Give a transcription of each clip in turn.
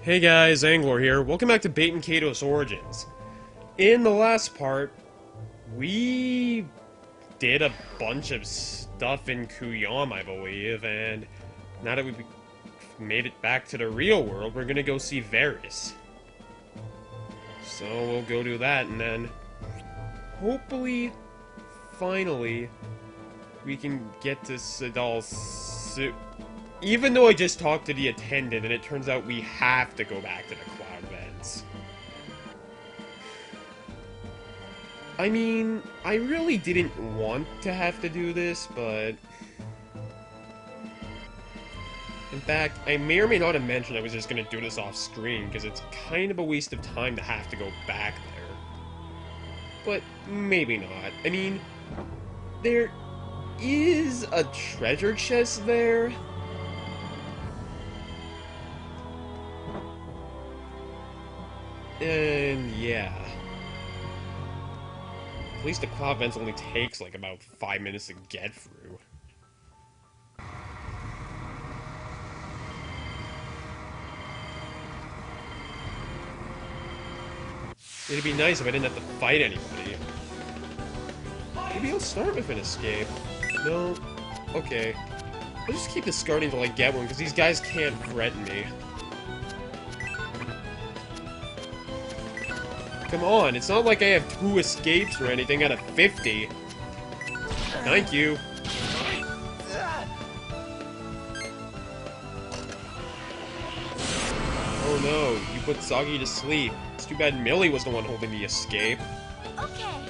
Hey guys, Angler here. Welcome back to Baten Kaitos Origins. In the last part, we did a bunch of stuff in Kuyam, I believe, and now that we've made it back to the real world, we're gonna go see Varys. So we'll go do that, and then hopefully, finally, we can get to Sidal soon. Even though I just talked to the attendant, and it turns out we have to go back to the cloud vents. I mean, I really didn't want to have to do this, but... In fact, I may or may not have mentioned I was just going to do this off-screen, because it's kind of a waste of time to have to go back there. But maybe not. I mean, there is a treasure chest there. And yeah. At least the cloud vents only takes like about 5 minutes to get through. It'd be nice if I didn't have to fight anybody. Maybe I'll start with an escape. No. Okay. I'll just keep discarding until I get one, because these guys can't threaten me. Come on, it's not like I have 2 escapes or anything out of 50. Thank you. Oh no, you put Soggy to sleep. It's too bad Millie was the one holding the escape. Okay.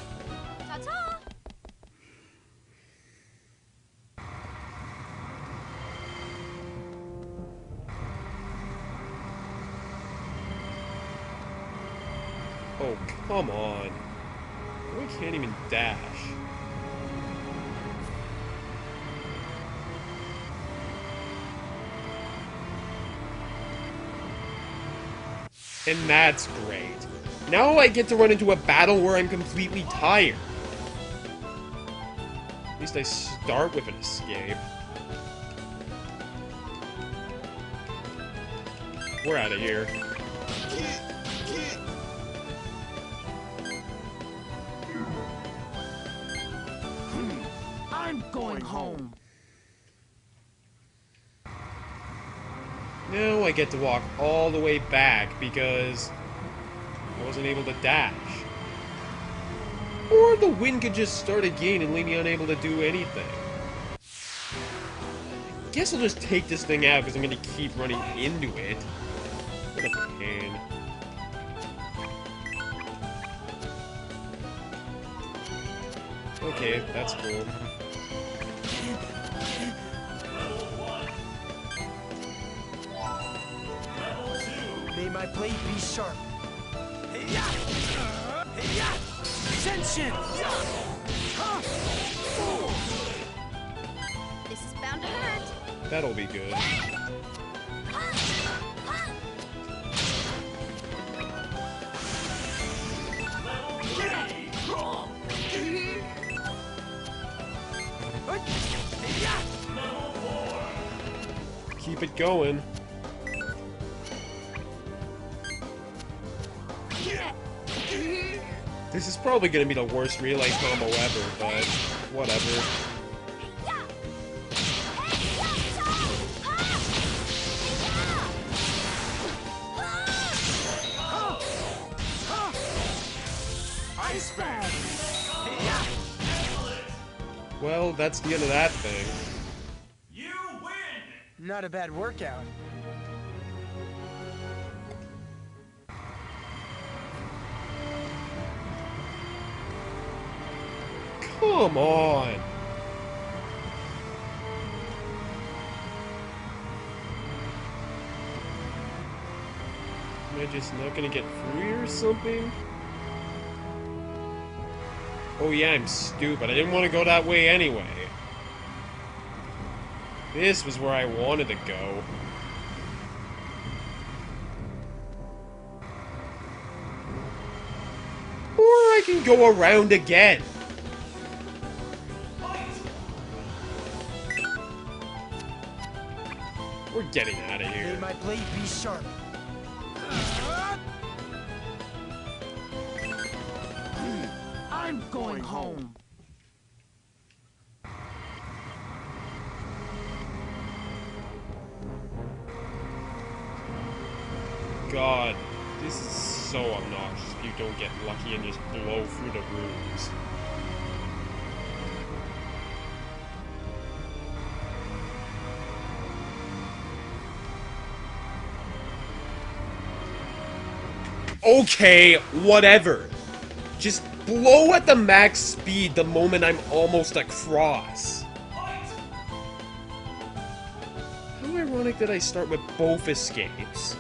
Ta-ta. Oh, come on. I can't even dash. And that's great. Now I get to run into a battle where I'm completely tired. At least I start with an escape. We're out of here. I'm going home. Now I get to walk all the way back because I wasn't able to dash. Or the wind could just start again and leave me unable to do anything. I guess I'll just take this thing out because I'm going to keep running into it. What a pain. Okay, that's cool. May my blade be sharp. Ascension! This is bound to hurt. That'll be good. Keep it going. This is probably going to be the worst relay combo ever, but whatever. Well, that's the end of that thing. You win! Not a bad workout. Come on! Am I just not gonna get through here or something? Oh yeah, I'm stupid. I didn't want to go that way anyway. This was where I wanted to go. Or I can go around again. We're getting out of here. May my blade be sharp. I'm going home. God, this is so obnoxious if you don't get lucky and just blow through the rooms. Okay, whatever. Just blow at the max speed the moment I'm almost across. How ironic that I start with both escapes.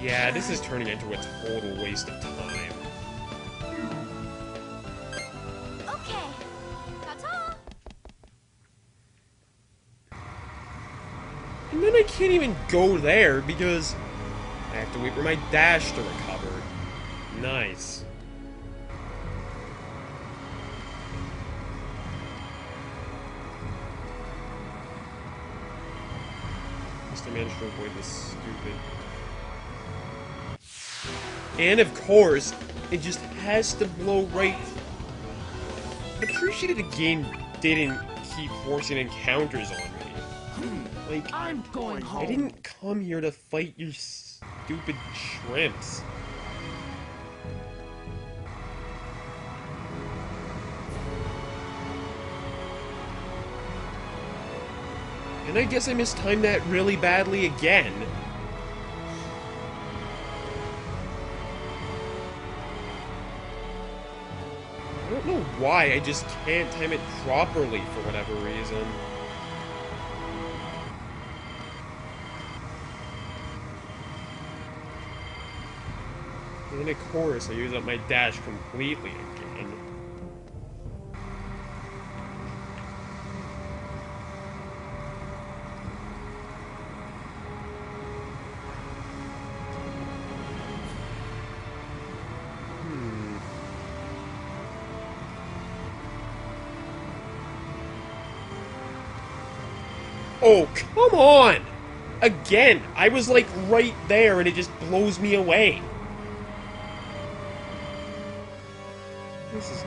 Yeah, this is turning into a total waste of time. Okay. Ta-ta! And then I can't even go there because I have to wait for my dash to recover. Nice. Must have managed to avoid this stupid. And of course, it just has to blow right. I appreciated the game didn't keep forcing encounters on me. Like, I'm going home. I didn't come here to fight your stupid shrimps. And I guess I mistimed that really badly again. I don't know why, I just can't time it properly for whatever reason. And of course, I use up my dash completely again. Oh, come on! Again, I was like right there and it just blows me away. This is...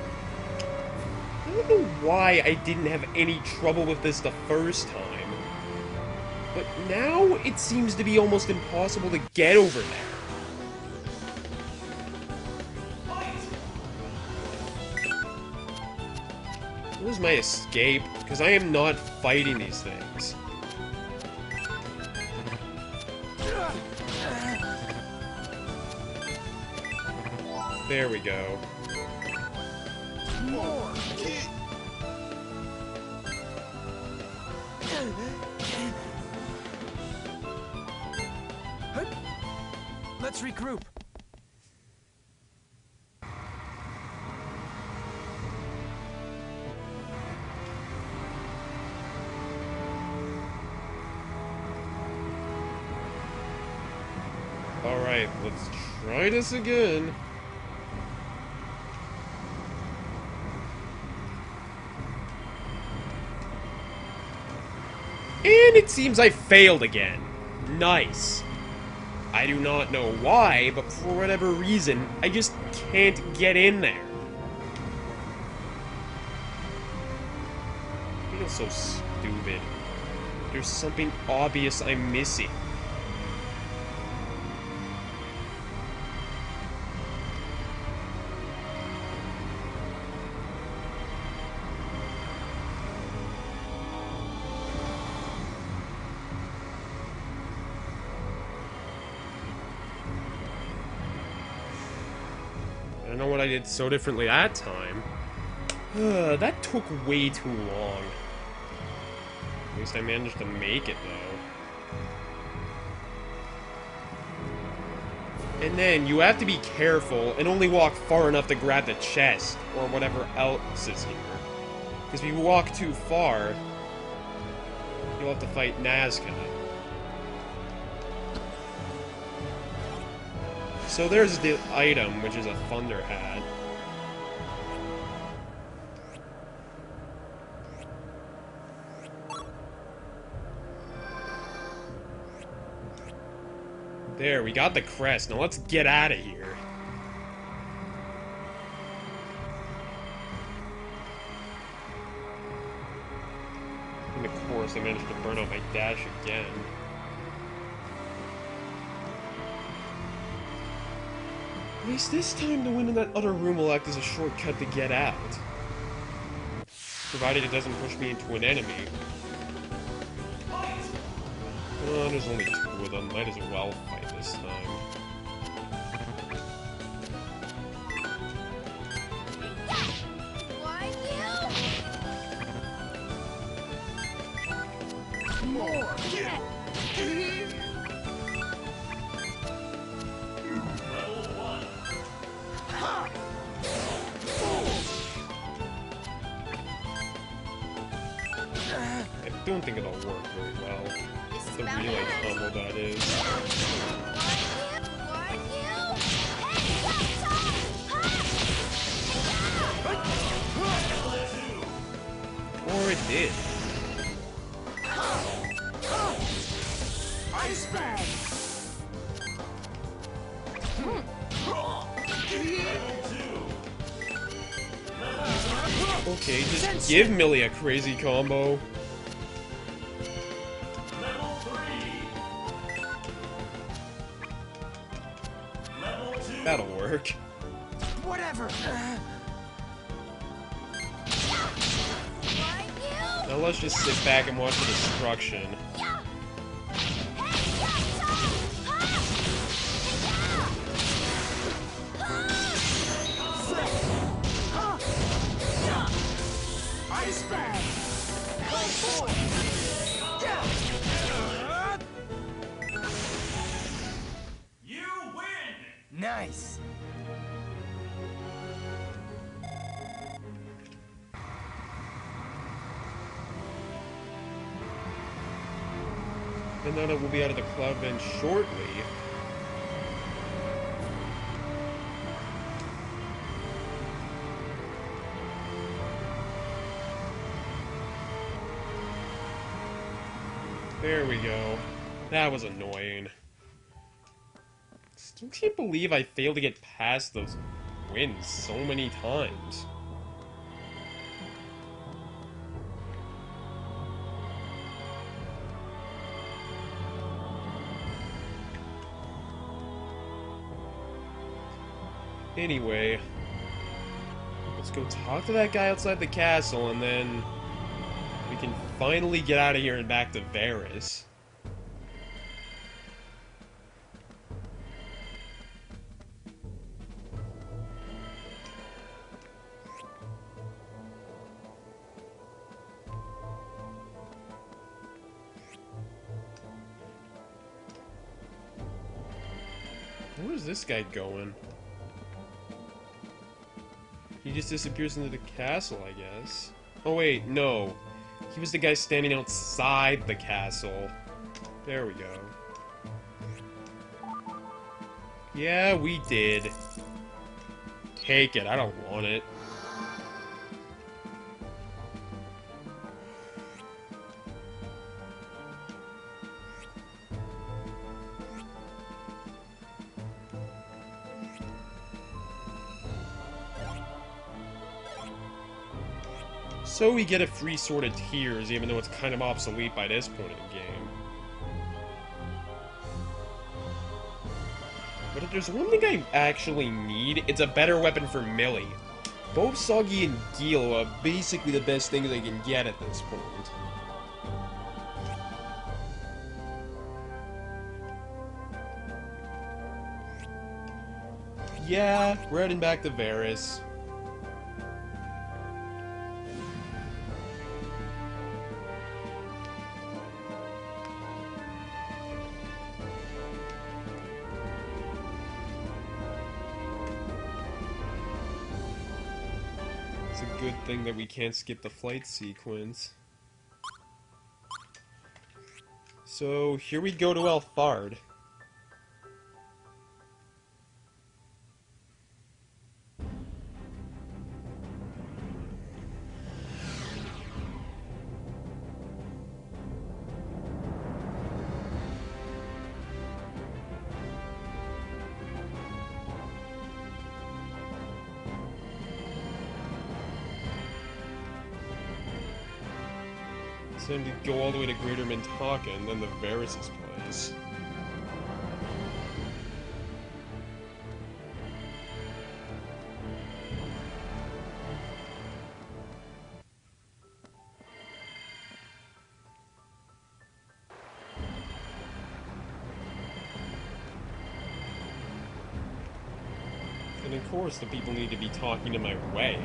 I don't know why I didn't have any trouble with this the first time. But now it seems to be almost impossible to get over there. Where's my escape? Because I am not fighting these things. There we go. More. Let's regroup. Alright, let's try this again. And it seems I failed again. Nice. I do not know why, but for whatever reason, I just can't get in there. I feel so stupid. There's something obvious I'm missing. I don't know what I did so differently that time. That took way too long. At least I managed to make it, though. And then you have to be careful and only walk far enough to grab the chest or whatever else is here. Because if you walk too far, you'll have to fight Nazca. So there's the item, which is a thunder hat. There, we got the crest. Now let's get out of here. And of course, I managed to burn out my dash again. At least this time the wind in that other room will act as a shortcut to get out. Provided it doesn't push me into an enemy. Oh, there's only 2 of them. Might as well fight this time. More. I don't think it'll work very well. The relay combo, that is. Or it did. Ice Bag! Okay, just give Millie a crazy combo. That'll work. Whatever! Now let's just sit back and watch the destruction. Ice Bag! You win! Nice! And now that we'll be out of the cloud vent shortly. There we go. That was annoying. Still can't believe I failed to get past those winds so many times. Anyway, let's go talk to that guy outside the castle, and then we can finally get out of here and back to Varys. Where's this guy going? He just disappears into the castle, I guess. Oh wait, no. He was the guy standing outside the castle. There we go. Yeah, we did. Take it, I don't want it. So we get a free Sword of Tears, even though it's kind of obsolete by this point in the game. But if there's one thing I actually need, it's a better weapon for Millie. Both Soggy and Gilo are basically the best things I can get at this point. Yeah, we're heading back to Varys. Good thing that we can't skip the flight sequence. So here we go to Alfard. So I'm to go all the way to Greater Mintaka and then the Varys' place. And of course, the people need to be talking in my way.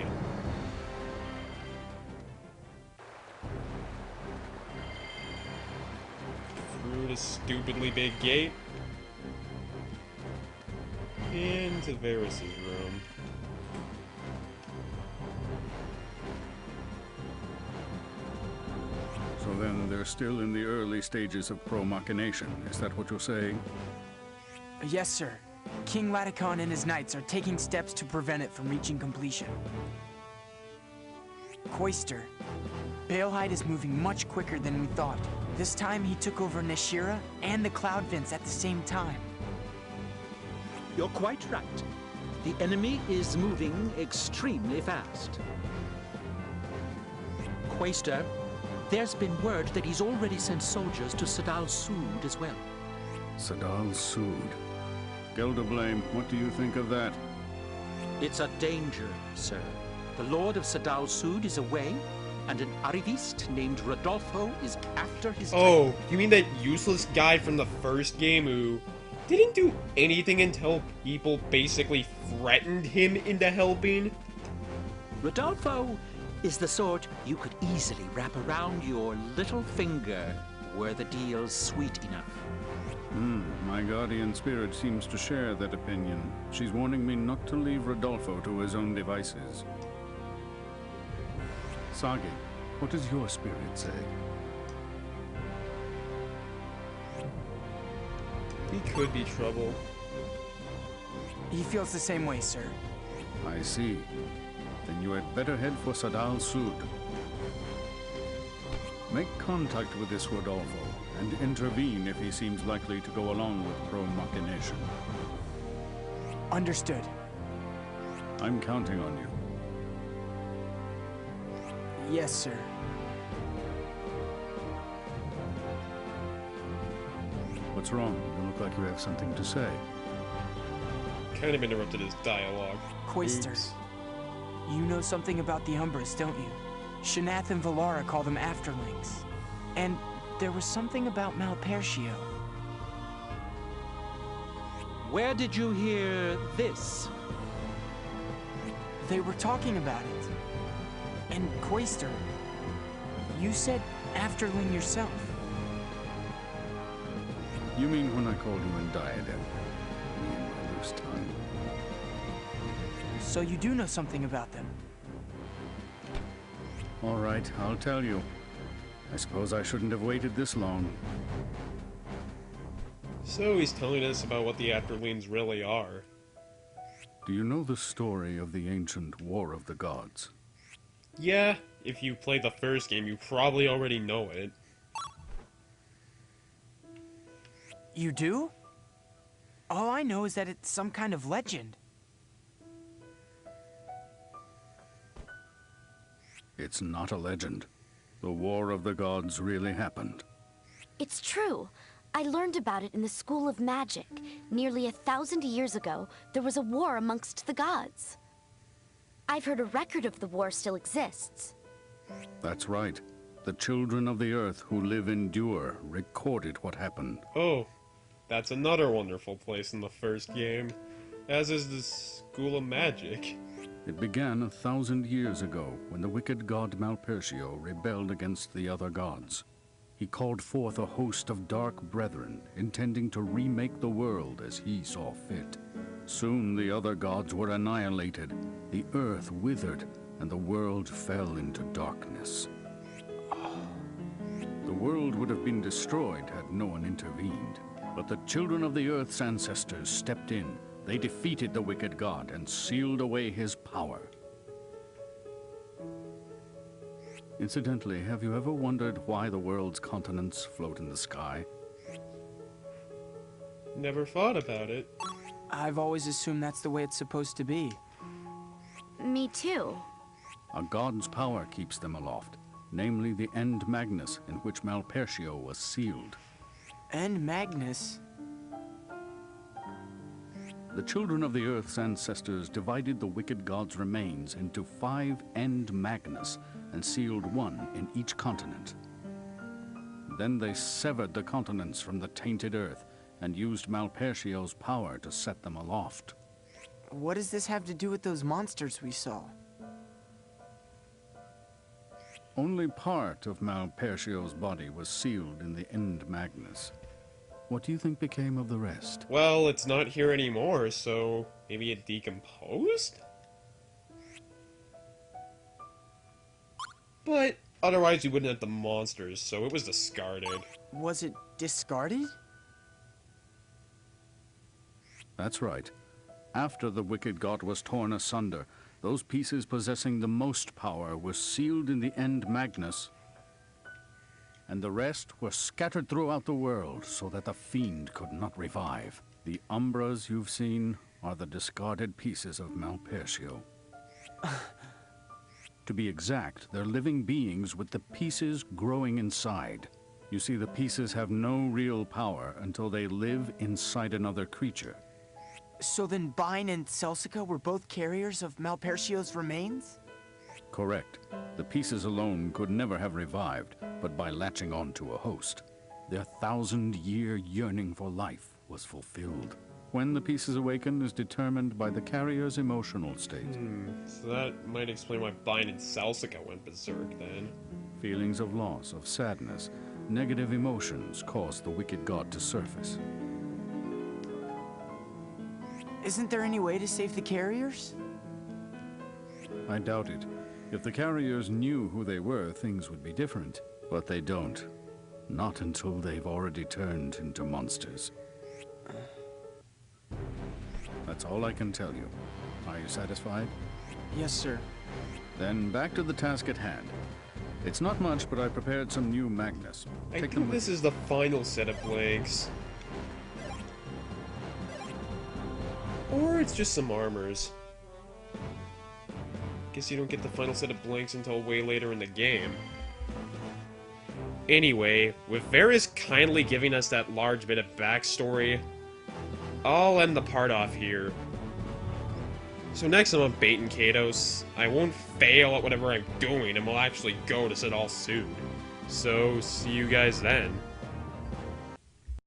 Through this stupidly big gate. Into Varys' room. So then they're still in the early stages of pro-machination. Is that what you're saying? Yes, sir. King Laticon and his knights are taking steps to prevent it from reaching completion. Coister, Balehide is moving much quicker than we thought. This time he took over Nashira and the Cloud Vents at the same time. You're quite right. The enemy is moving extremely fast. Quaestor, there's been word that he's already sent soldiers to Sadal Sood as well. Sadal Sood. Gelderblame, what do you think of that? It's a danger, sir. The Lord of Sadal Sood is away, and an Arivist named Rodolfo is after his Oh, tail. you mean that useless guy from the first game who didn't do anything until people basically threatened him into helping? Rodolfo is the sort you could easily wrap around your little finger were the deal sweet enough. My guardian spirit seems to share that opinion. She's warning me not to leave Rodolfo to his own devices. Sagi, what does your spirit say? He could be trouble. He feels the same way, sir. I see. Then you had better head for Sadal Sood. Make contact with this Rodolfo, and intervene if he seems likely to go along with pro-machination. Understood. I'm counting on you. Yes, sir. What's wrong? You look like you have something to say. Kind of interrupted his dialogue. Coister, Oops. you know something about the Umbras, don't you? Shanath and Valara call them afterlings. And there was something about Malpertio. Where did you hear this? They were talking about it. And Coister, you said afterling yourself. You mean when I called you in diadem? Me and my loose tongue. So you do know something about them. All right, I'll tell you. I suppose I shouldn't have waited this long. So he's telling us about what the Afterlings really are. Do you know the story of the ancient War of the Gods? Yeah, if you played the first game, you probably already know it. You do? All I know is that it's some kind of legend. It's not a legend. The War of the Gods really happened. It's true. I learned about it in the School of Magic. Nearly 1,000 years ago, there was a war amongst the gods. I've heard a record of the war still exists. That's right. The children of the earth who live in Dure recorded what happened. Oh, that's another wonderful place in the first game, as is the School of Magic. It began 1,000 years ago when the wicked god Malpertio rebelled against the other gods. He called forth a host of dark brethren, intending to remake the world as he saw fit. Soon the other gods were annihilated, the earth withered, and the world fell into darkness. The world would have been destroyed had no one intervened. But the children of the earth's ancestors stepped in. They defeated the wicked god and sealed away his power. Incidentally, have you ever wondered why the world's continents float in the sky? Never thought about it. I've always assumed that's the way it's supposed to be. Me too. A god's power keeps them aloft. namely the End Magnus in which Malpertio was sealed. And Magnus. The children of the Earth's ancestors divided the wicked god's remains into 5 End Magnus and sealed one in each continent. Then they severed the continents from the tainted Earth and used Malpertio's power to set them aloft. What does this have to do with those monsters we saw? Only part of Malpertio's body was sealed in the End Magnus. What do you think became of the rest? Well, it's not here anymore, so maybe it decomposed? But otherwise we wouldn't have the monsters, so it was discarded. Was it discarded? That's right. After the wicked god was torn asunder, those pieces possessing the most power were sealed in the End Magnus, and the rest were scattered throughout the world so that the fiend could not revive. The Umbras you've seen are the discarded pieces of Malpertio. To be exact, they're living beings with the pieces growing inside. You see, the pieces have no real power until they live inside another creature. So then Baten and Celsica were both carriers of Malpertio's remains? Correct. The pieces alone could never have revived, but by latching on to a host, their 1,000-year yearning for life was fulfilled. When the pieces awaken is determined by the carrier's emotional state. So that might explain why Baten and Celsica went berserk then. Feelings of loss, of sadness, negative emotions cause the wicked god to surface. Isn't there any way to save the carriers? I doubt it. If the carriers knew who they were, things would be different. But they don't. Not until they've already turned into monsters. That's all I can tell you. Are you satisfied? Yes, sir. Then back to the task at hand. It's not much, but I prepared some new Magnus. I Take them think with this is the final set of blanks. Or it's just some armors. Guess you don't get the final set of blanks until way later in the game. Anyway, with Varys kindly giving us that large bit of backstory, I'll end the part off here. So next time on Baten Kaitos, I won't fail at whatever I'm doing and will actually go to Sadal soon. So, see you guys then.